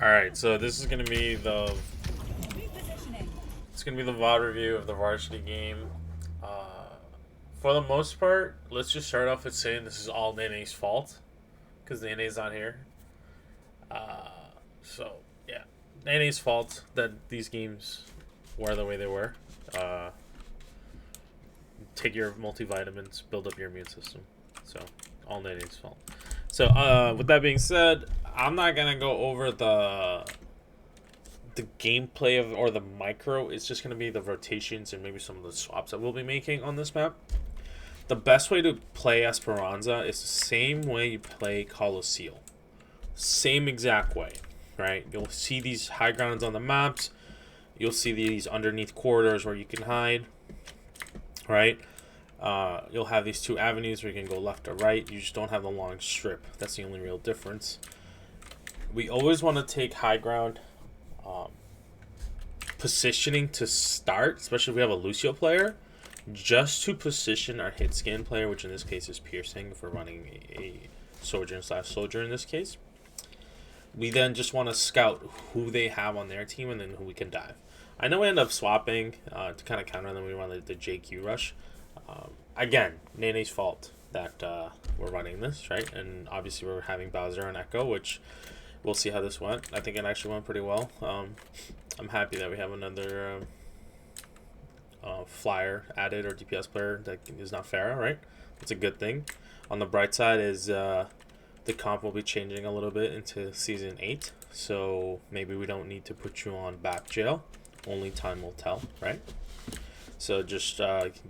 Alright, so this is gonna be the VOD review of the varsity game. For the most part, let's just start off with saying this is all Nene's fault because Nene's not here. So yeah, Nene's fault that these games were the way they were. Take your multivitamins, build up your immune system. So all Nene's fault. So with that being said, I'm not gonna go over the gameplay of or the micro. It's just gonna be the rotations and maybe some of the swaps that we'll be making on this map. The best way to play Esperanza is the same way you play Coliseum. Same exact way, right? You'll see these high grounds on the maps. You'll see these underneath corridors where you can hide, right? You'll have these two avenues where you can go left or right. You just don't have the long strip. That's the only real difference. We always want to take high ground positioning to start, especially if we have a Lucio player, just to position our hit scan player, which in this case is piercing if we're running a soldier in this case. We then just want to scout who they have on their team and then who we can dive. I know we end up swapping to kind of counter them. We run the JQ rush. Again, Nene's fault that we're running this, right? And obviously we're having Bowser and Echo, which we'll see how this went. I think it actually went pretty well. I'm happy that we have another flyer added or DPS player that is not Pharah, right? That's a good thing. On the bright side is the comp will be changing a little bit into Season 8. So maybe we don't need to put you on back jail. Only time will tell, right? So just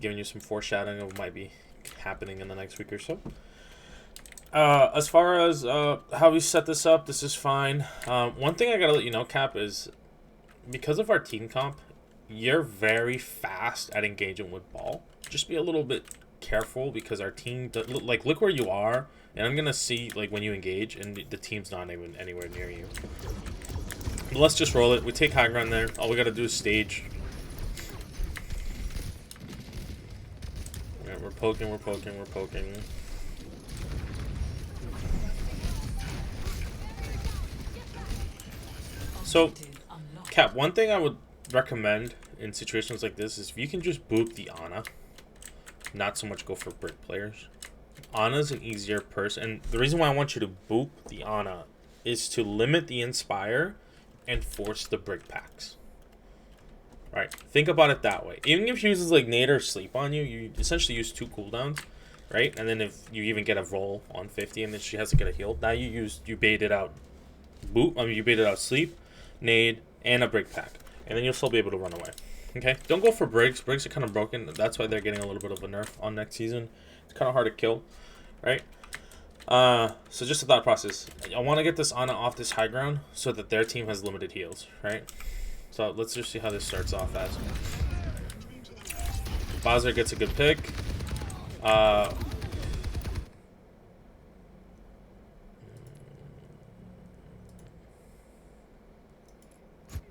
giving you some foreshadowing of what might be happening in the next week or so. As far as how we set this up, this is fine. One thing I gotta let you know, Cap, is because of our team comp, you're very fast at engaging with ball. Just be a little bit careful because our team, like, look where you are, and I'm gonna see like when you engage, and the team's not even anywhere near you. But let's just roll it. We take high ground there. All we gotta do is stage. Alright, we're poking. So, Cap, one thing I would recommend in situations like this is if you can just boop the Ana, not so much go for brick players. Ana's an easier person, and the reason why I want you to boop the Ana is to limit the Inspire and force the brick packs. Right? Think about it that way. Even if she uses like Nade or Sleep on you, you essentially use 2 cooldowns, right? And then if you even get a roll on 50 and then she has to get a heal, now you baited out you baited out Sleep, Nade, and a brick pack. And then you'll still be able to run away. Okay? Don't go for bricks. Bricks are kind of broken. That's why they're getting a little bit of a nerf on next season. It's kind of hard to kill. Right? So just a thought process. I want to get this Ana off this high ground so that their team has limited heals. Right? So let's just see how this starts off as. Bowser gets a good pick.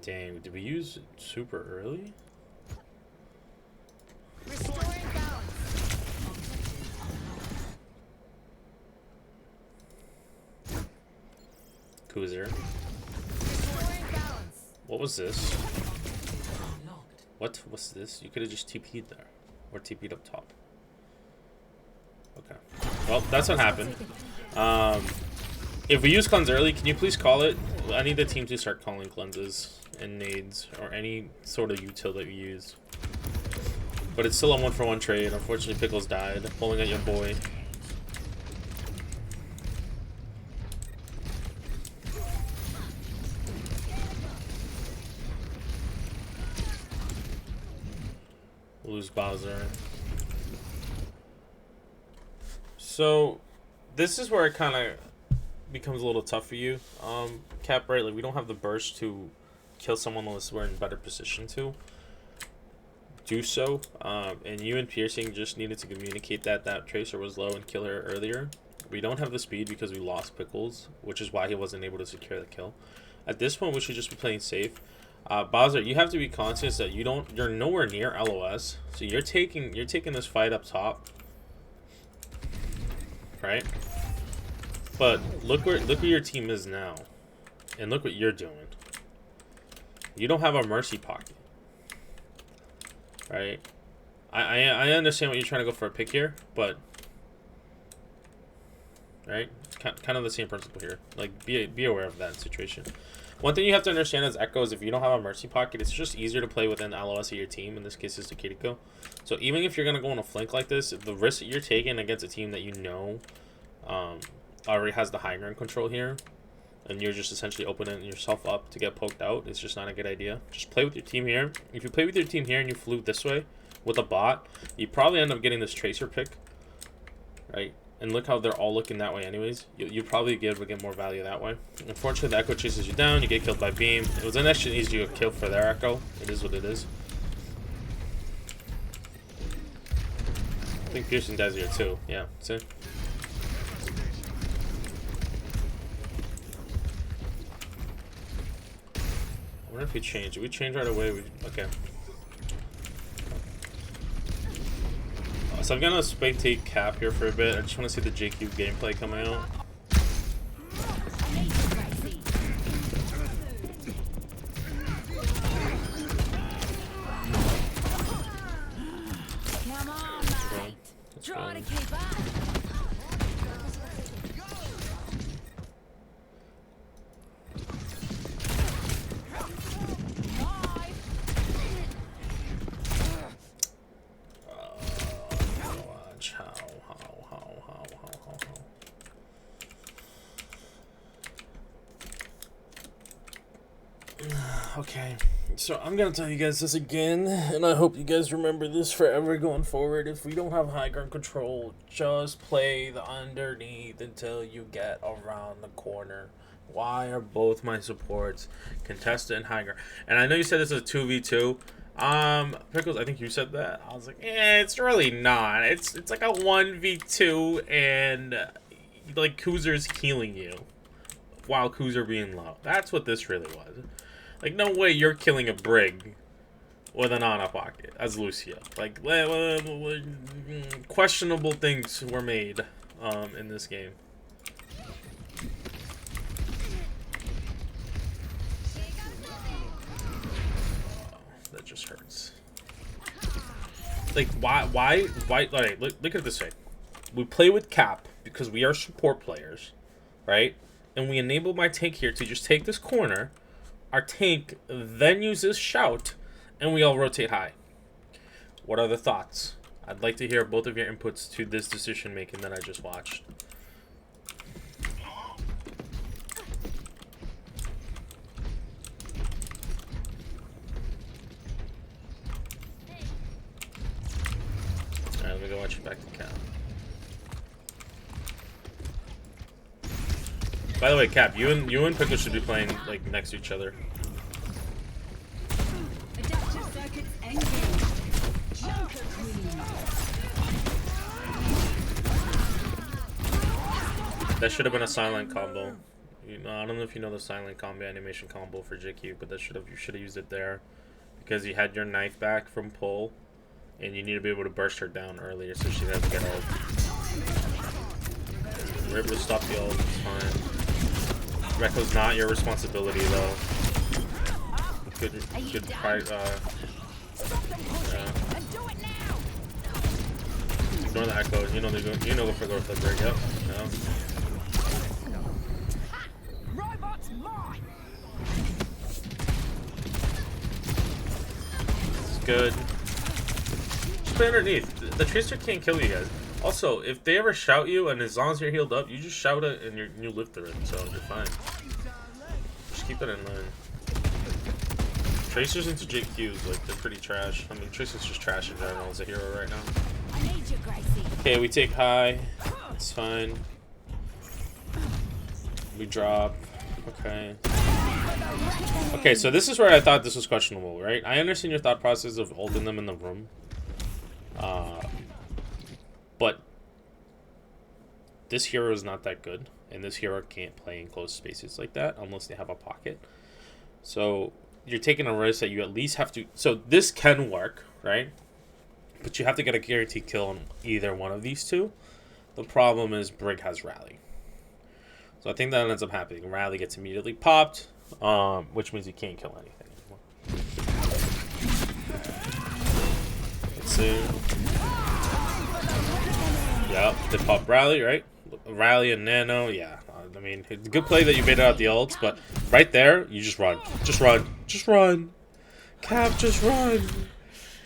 Dang, did we use it super early? Cruiser. What was this? What was this? You could have just TP'd there. Or TP'd up top. Okay. Well, that's what happened. If we use cleanse early, can you please call it? I need the team to start calling cleanses and nades or any sort of util that you use. But it's still a 1-for-1 trade. Unfortunately, Pickles died. Pulling at your boy. Lose Bowser. So this is where it kind of becomes a little tough for you, Cap, right? Like, we don't have the burst to kill someone unless we're in better position to do so. And you and Piercing just needed to communicate that Tracer was low and kill her earlier. We don't have the speed because we lost Pickles, which is why he wasn't able to secure the kill. At this point, we should just be playing safe. Bowser, you have to be conscious that you're nowhere near LOS, so you're taking this fight up top, right? But look where your team is now. And look what you're doing. You don't have a mercy pocket. Right? I understand what you're trying to go for a pick here, but... Right? It's kind of the same principle here. Like, be aware of that situation. One thing you have to understand as Echo is if you don't have a mercy pocket, it's just easier to play within LOS of your team. In this case, it's Takitico. So even if you're going to go on a flank like this, the risk that you're taking against a team that you know already has the high ground control here, and you're just essentially opening yourself up to get poked out, it's just not a good idea. Just play with your team here. If you play with your team here and you flew this way with a bot, you probably end up getting this tracer pick, right? And look how they're all looking that way anyways. You probably be able to get more value that way. Unfortunately, the Echo chases you down. You get killed by Beam. It was an extra easy kill for their Echo. It is what it is. I think Pearson dies here too. Yeah, see? I wonder if we change. Did we change right away? Okay. So I'm gonna spectate Cap here for a bit. I just want to see the JQ gameplay coming out. Okay, so I'm gonna tell you guys this again, and I hope you guys remember this forever going forward. If we don't have high ground control, just play the underneath until you get around the corner. Why are both my supports contested and high ground? And I know you said this is a 2v2. Pickles, I think you said that. I was like, it's really not. It's like a 1v2, and like Kuzer's healing you while Kuzer being low. That's what this really was. Like, no way you're killing a Brig with an Ana pocket as Lucio. Like, questionable things were made in this game. That just hurts. Like, why? Alright, look at it this way. We play with Cap because we are support players, right? And we enable my tank here to just take this corner. Our tank then uses shout, and we all rotate high. What are the thoughts? I'd like to hear both of your inputs to this decision making that I just watched. Alright, let me go watch it back to Cap. By the way, Cap, you and Pickle should be playing like next to each other. That should have been a silent combo. I don't know if you know the silent combo animation combo for JQ, but you should have used it there because you had your knife back from pull, and you need to be able to burst her down earlier so she doesn't get ult. We're able to stop the ult. It's fine. Rekko's not your responsibility though. Good price. Yeah. Ignore the echoes. You know they're going. You know go for the break. Yep. Yeah. It's good. Just play underneath. The tracer can't kill you guys. Also, if they ever shout you, and as long as you're healed up, you just shout it and you live through it, so you're fine. Just keep that in mind. Tracers into JQs, like, they're pretty trash. I mean, Tracer's just trash in general as a hero right now. Okay, we take high. It's fine. We drop. Okay. Okay, so this is where I thought this was questionable, right? I understand your thought process of holding them in the room. But this hero is not that good, and this hero can't play in close spaces like that unless they have a pocket. So you're taking a risk that you at least have to... So this can work, right? But you have to get a guaranteed kill on either one of these two. The problem is Brig has Rally. So So I think that ends up happening. Rally gets immediately popped, which means you can't kill anything anymore. Let's see. Yep, they pop Rally, right? Rally and Nano, yeah. I mean, it's a good play that you baited out the ults, but right there, you just run. Just run. Just run. Cap, just run.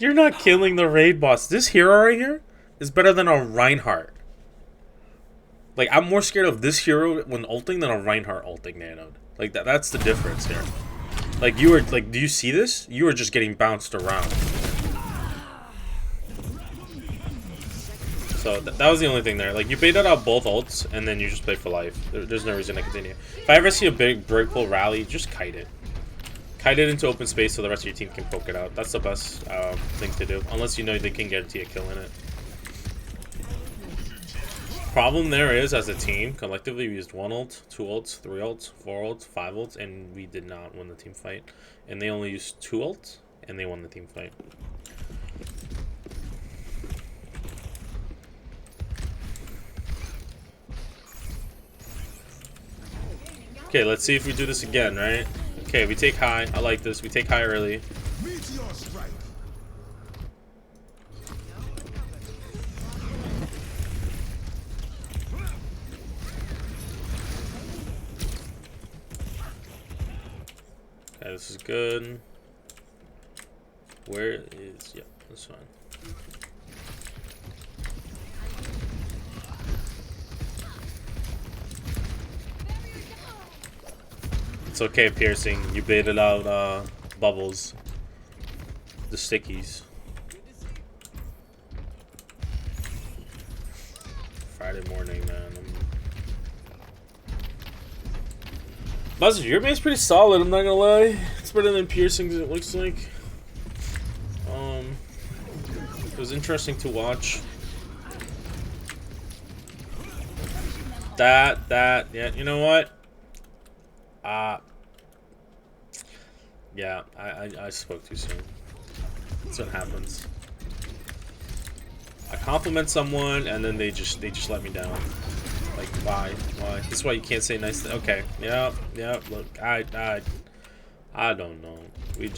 You're not killing the raid boss. This hero right here is better than a Reinhardt. Like, I'm more scared of this hero when ulting than a Reinhardt ulting Nano. Like, that's the difference here. Like, you were, like, do you see this? You were just getting bounced around. So that was the only thing there. Like, you baited out both ults, and then you just play for life. There's no reason to continue. If I ever see a big breakpool rally, just kite it. Kite it into open space so the rest of your team can poke it out. That's the best thing to do. Unless you know they can guarantee a kill in it. Problem there is, as a team, collectively we used 1 ult, 2 ults, 3 ults, 4 ults, 5 ults, and we did not win the team fight. And they only used 2 ults, and they won the team fight. Okay, let's see if we do this again, right? Okay, we take high. I like this. We take high early. Okay, this is good. Where is... Yep, that's fine. It's okay, Piercing. You baited out Bubbles. The stickies. Friday morning, man. Buzzard, your man's pretty solid, I'm not gonna lie. It's better than Piercing's, it looks like. It was interesting to watch. Yeah, you know what? Yeah, I spoke too soon. That's what happens. I compliment someone and then they just let me down. Like, why? This is why you can't say nice things. Okay, yeah. Look, I don't know. We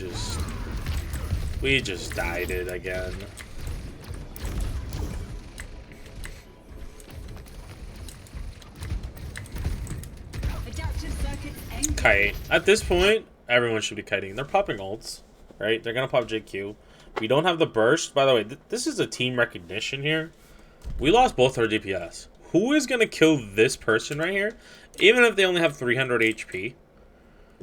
just died it again. Kite. At this point, everyone should be kiting. They're popping ults, right? They're gonna pop JQ. We don't have the burst. By the way, this is a team recognition here. We lost both our DPS. Who is gonna kill this person right here? Even if they only have 300 HP,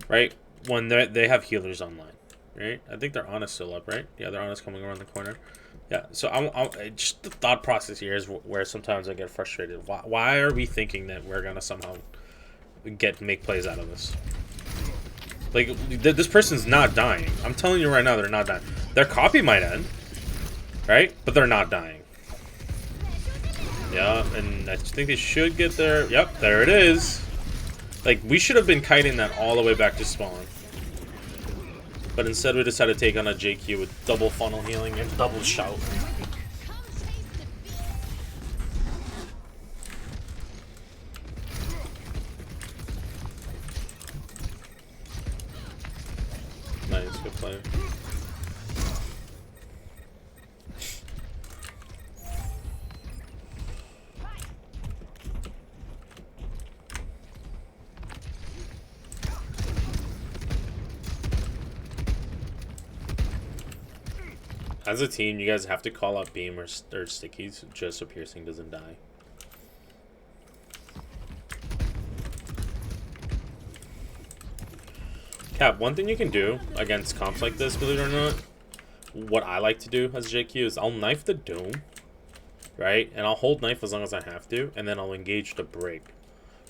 right? When they have healers online, right? I think their Ana's still up, right? Yeah, their Ana's coming around the corner. Yeah, so I'm just the thought process here is where sometimes I get frustrated. Why are we thinking that we're gonna somehow make plays out of this? Like, this person's not dying. I'm telling you right now, they're not dying. Their copy might end, right? But they're not dying. Yeah, and I think they should get there. Yep, there it is. Like, we should have been kiting that all the way back to spawn. But instead we decided to take on a JQ with double funnel healing and double shout. Nice, good play. As a team, you guys have to call out beam or stickies just so Piercing doesn't die. Cap, one thing you can do against comps like this, believe it or not, what I like to do as JQ is I'll knife the Doom, right? And I'll hold knife as long as I have to, and then I'll engage the break.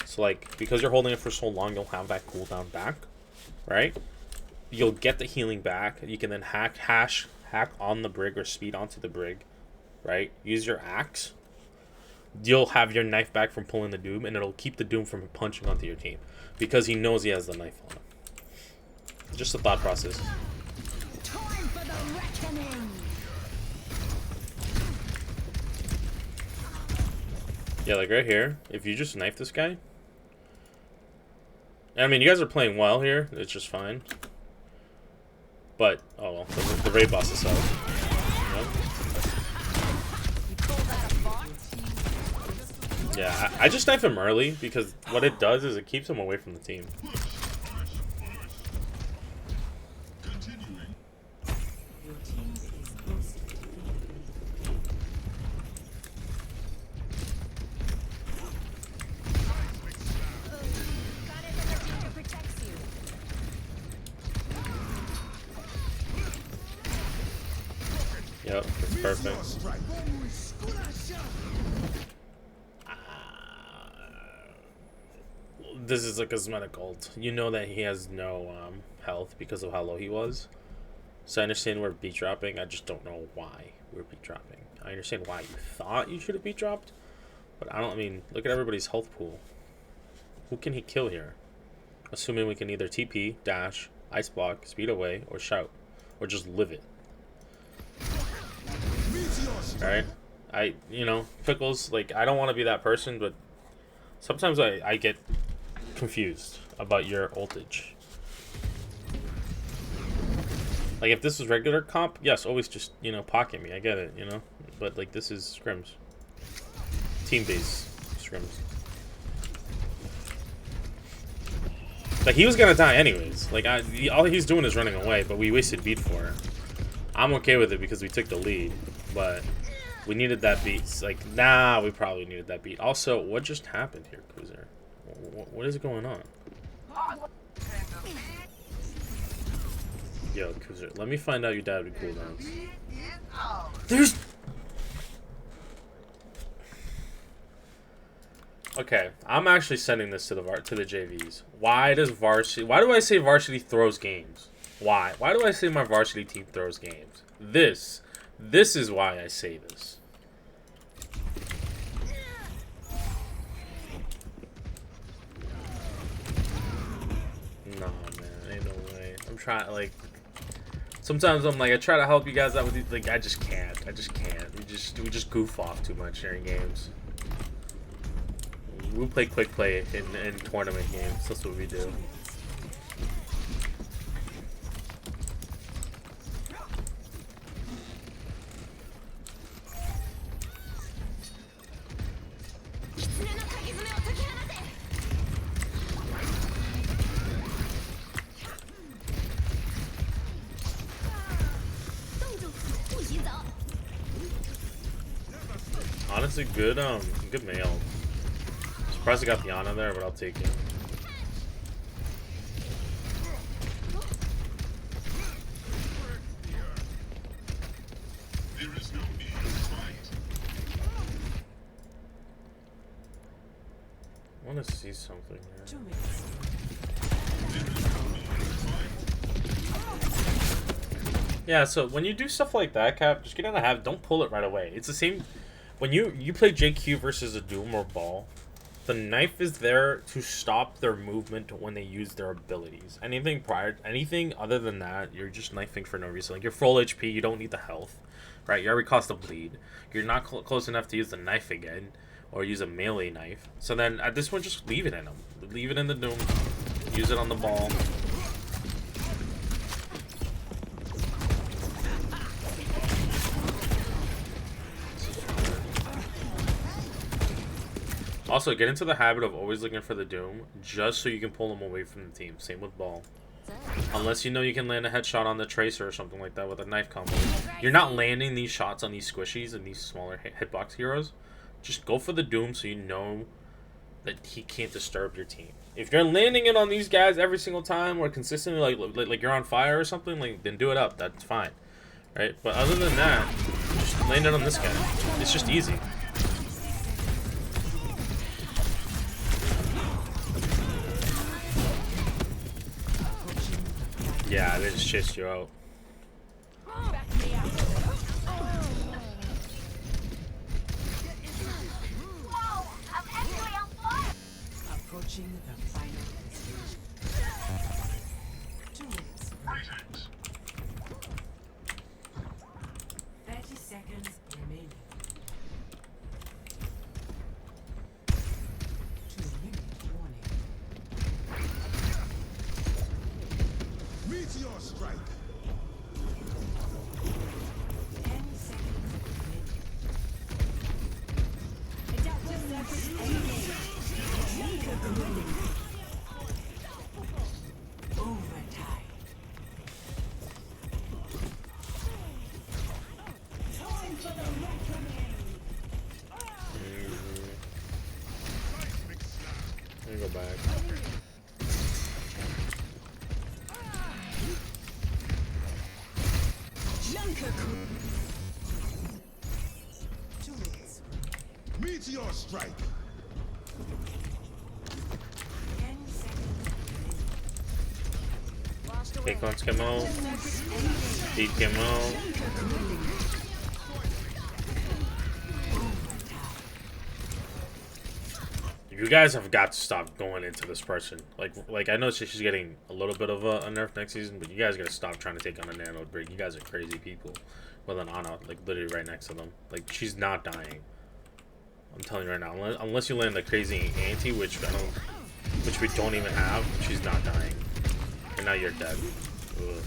So, like, because you're holding it for so long, you'll have that cooldown back, right? You'll get the healing back. You can then hack on the brig or speed onto the brig, right? Use your axe. You'll have your knife back from pulling the Doom, and it'll keep the Doom from punching onto your team because he knows he has the knife on him. Just a thought process. Time for the reckoning. Yeah, like right here, if you just knife this guy, I mean, you guys are playing well here. It's just fine. But, oh well, the raid boss is out. Yep. Yeah, I just knife him early because what it does is it keeps him away from the team. Yep, that's perfect. This is a cosmetic ult. You know that he has no health because of how low he was. So I understand we're beat dropping. I just don't know why we're beat dropping. I understand why you thought you should have beat dropped, but I mean, look at everybody's health pool. Who can he kill here? Assuming we can either TP, dash, ice block, speed away, or shout, or just live it. Alright? You know, Pickles, like, I don't want to be that person, but sometimes I get confused about your ultage. Like, if this was regular comp, yes, always just, you know, pocket me. I get it, you know? But, like, this is scrims. Team-based scrims. Like, he was gonna die anyways. Like, all he's doing is running away, but we wasted beat for it. I'm okay with it because we took the lead, but we needed that beat. It's like, nah, we probably needed that beat. Also, what just happened here, Cruiser? What is going on? Yo, Cruiser, let me find out your dad would cooldowns. There's... Okay, I'm actually sending this to the JVs. Why do I say varsity throws games? Why? Why do I say my varsity team throws games? This is why I say this. Nah, man, ain't no way. I'm trying, like, sometimes I'm like, I try to help you guys out with these, like, I just can't. We just goof off too much during games. We play quick play in tournament games. That's what we do. Honestly, good mail. Surprised I got the Ana there, but I'll take it. There is no need to fight. I want to see something here. Yeah, so when you do stuff like that, Cap, just get out of habit. Don't pull it right away. It's the same when you play JQ versus a Doom or Ball. The knife is there to stop their movement when they use their abilities. Anything other than that, you're just knifing for no reason. Like, you're full HP, you don't need the health, right? You already cost a bleed. You're not close enough to use the knife again, or use a melee knife. So then, at this point, just leave it in them. Leave it in the Doom. Use it on the Ball. Also, get into the habit of always looking for the Doom, just so you can pull them away from the team. Same with Ball. Unless you know you can land a headshot on the Tracer or something like that with a knife combo. You're not landing these shots on these squishies and these smaller hitbox heroes. Just go for the Doom so you know that he can't disturb your team. If you're landing it on these guys every single time or consistently, like you're on fire or something, like, then do it up. That's fine, right? But other than that, just land it on this guy. It's just easy. Yeah, they just chased you out. Approaching the final stage. 2 minutes. 30 seconds remaining. 2-minute warning. Meet your strike. 10 seconds remaining. Overtime. Let me go back. Two minutes. Meet your strike. 10 seconds remaining. Take on Skimo. Beat Skimo. You guys have got to stop going into this person. Like I know she's getting a little bit of a nerf next season, but you guys gotta stop trying to take on a nano brig. You guys are crazy people. With an Ana, like literally right next to them. Like she's not dying. I'm telling you right now, unless you land the crazy anti, which we don't even have, she's not dying. And now you're dead. Ugh.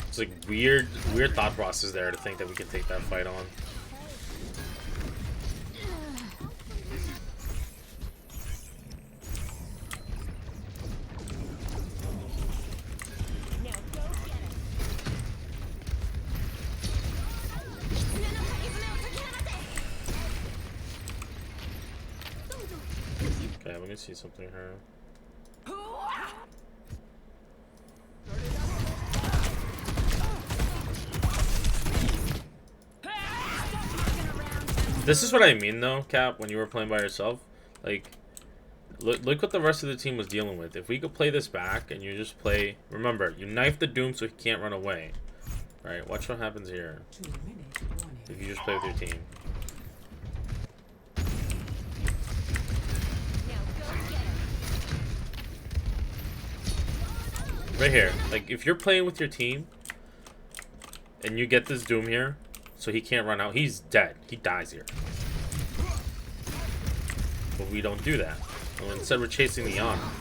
It's like weird thought process there to think that we can take that fight on. Okay, let me see something here. This is what I mean though, Cap, when you were playing by yourself. Like, look what the rest of the team was dealing with. If we could play this back and you just play... Remember, you knife the Doom so he can't run away. Alright, watch what happens here. 2 minutes warning. If you just play with your team. Right here. Like, if you're playing with your team and you get this Doom here, so he can't run out, he's dead. He dies here. But we don't do that. And instead, we're chasing the Ana.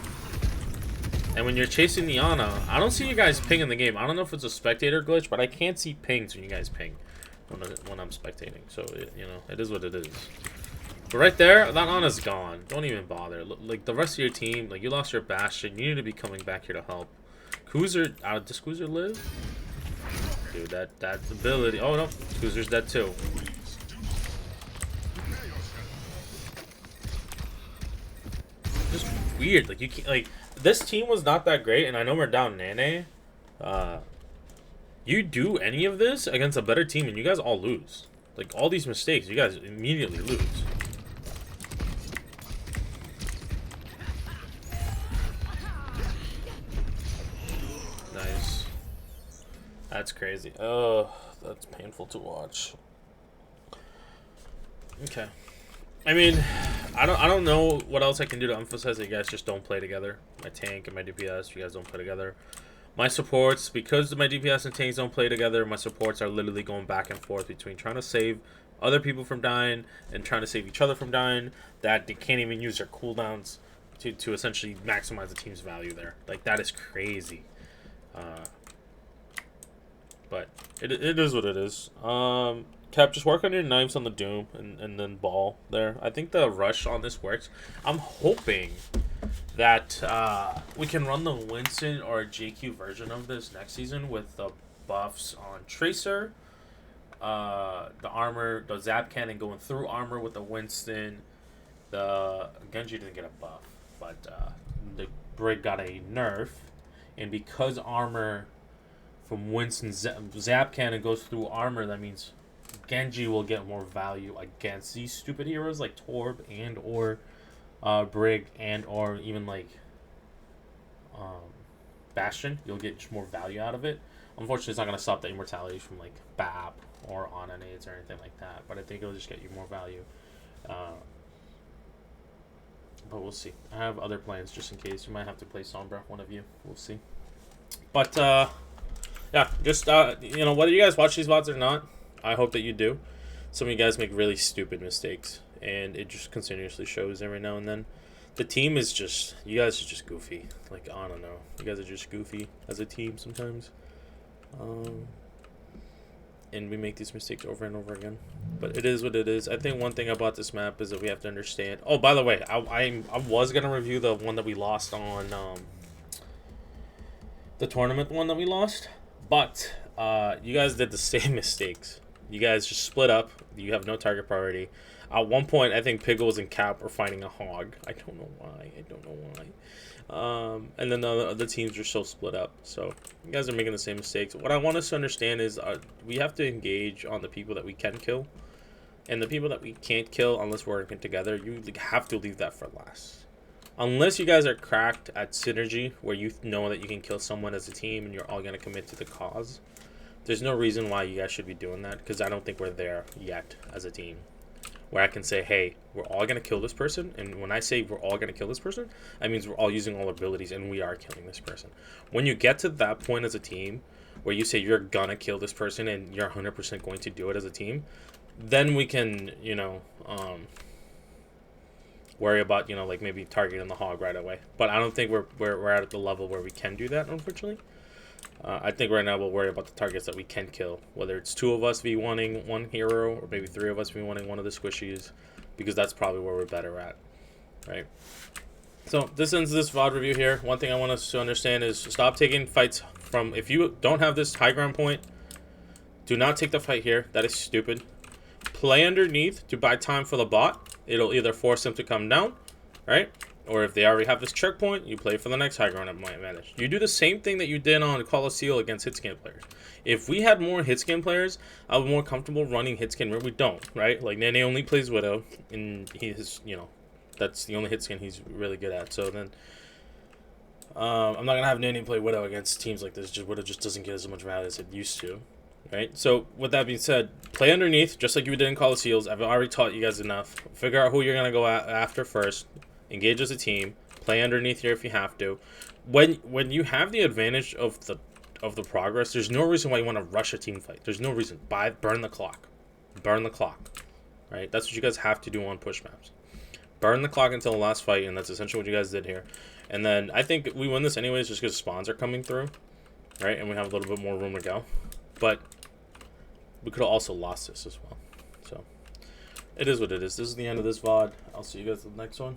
And when you're chasing the Ana, I don't see you guys pinging the game. I don't know if it's a spectator glitch, but I can't see pings when you guys ping when I'm spectating. So, you know, it is what it is. But right there, that Ana's gone. Don't even bother. Like, the rest of your team, like, you lost your Bastion. You need to be coming back here to help. Cruiser, does Cruiser live? Dude, that ability. Oh no, Cruiser's dead too. Just weird. Like you can't. Like this team was not that great, and I know we're down Nene. You do any of this against a better team, and you guys all lose. Like all these mistakes, you guys immediately lose. Nice. That's crazy. Oh, that's painful to watch. Okay. I mean, I don't know what else I can do to emphasize that you guys just don't play together. My tank and my DPS, you guys don't play together. My supports, because my DPS and tanks don't play together, my supports are literally going back and forth between trying to save other people from dying and trying to save each other from dying, that they can't even use their cooldowns to essentially maximize the team's value there. Like, that is crazy. But it is what it is. Cap, just work on your knives on the Doom and then ball there. I think the rush on this works. I'm hoping that we can run the Winston or a JQ version of this next season with the buffs on Tracer, the armor, the Zap Cannon going through armor with the Winston. The Genji didn't get a buff, but the Brig got a nerf, and because armor from Winston's Zap Cannon goes through armor, that means Genji will get more value against these stupid heroes like Torb and or Brig and or even like Bastion. You'll get just more value out of it. Unfortunately, it's not going to stop the immortality from like BAP or Ana nades or anything like that, but I think it'll just get you more value. But we'll see. I have other plans just in case. You might have to play Sombra, one of you. We'll see. But yeah, just you know, whether you guys watch these VODs or not, I hope that you do. Some of you guys make really stupid mistakes, and it just continuously shows every now and then. The team is just, you guys are just goofy. Like, I don't know. You guys are just goofy as a team sometimes. And we make these mistakes over and over again. But it is what it is. I think one thing about this map is that we have to understand. Oh, by the way, I was going to review the one that we lost on, the tournament one that we lost. But you guys did the same mistakes. You guys just split up. You have no target priority. At one point, I think Piggles and Cap were fighting a hog. I don't know why. And then the other teams are so split up. So you guys are making the same mistakes. What I want us to understand is we have to engage on the people that we can kill. And the people that we can't kill unless we're working together, you have to leave that for last. Unless you guys are cracked at synergy, where you know that you can kill someone as a team and you're all going to commit to the cause, there's no reason why you guys should be doing that, because I don't think we're there yet as a team. Where I can say, hey, we're all going to kill this person. And when I say we're all going to kill this person, that means we're all using all our abilities and we are killing this person. When you get to that point as a team, where you say you're going to kill this person and you're 100% going to do it as a team, then we can, you know, worry about, you know, like maybe targeting the hog right away. But I don't think we're at the level where we can do that, unfortunately. I think right now we'll worry about the targets that we can kill, whether it's 2 of us v1ing one hero or maybe 3 of us v1ing one of the squishies, because that's probably where we're better at, right? So this ends this VOD review here. One thing I want us to understand is stop taking fights from, if you don't have this high ground point, do not take the fight here. That is stupid. Play underneath to buy time for the bot. It'll either force them to come down, right? Or if they already have this checkpoint, you play for the next high ground advantage. You do the same thing that you did on Coliseum against hitscan players. If we had more hitscan players, I would be more comfortable running hitscan where we don't, right? Like, Nene only plays Widow, and he is, you know, that's the only hitscan he's really good at. So then, I'm not going to have Nene play Widow against teams like this. Widow just doesn't get as much value as it used to, right? So with that being said, play underneath, just like you did in Coliseum. I've already taught you guys enough. Figure out who you're going to go after first. Engage as a team. Play underneath here if you have to. When you have the advantage of the progress, there's no reason why you want to rush a team fight. There's no reason. Burn the clock. Burn the clock. Right? That's what you guys have to do on push maps. Burn the clock until the last fight, and that's essentially what you guys did here. And then I think we win this anyways just because spawns are coming through. Right? And we have a little bit more room to go. But we could have also lost this as well. So it is what it is. This is the end of this VOD. I'll see you guys in the next one.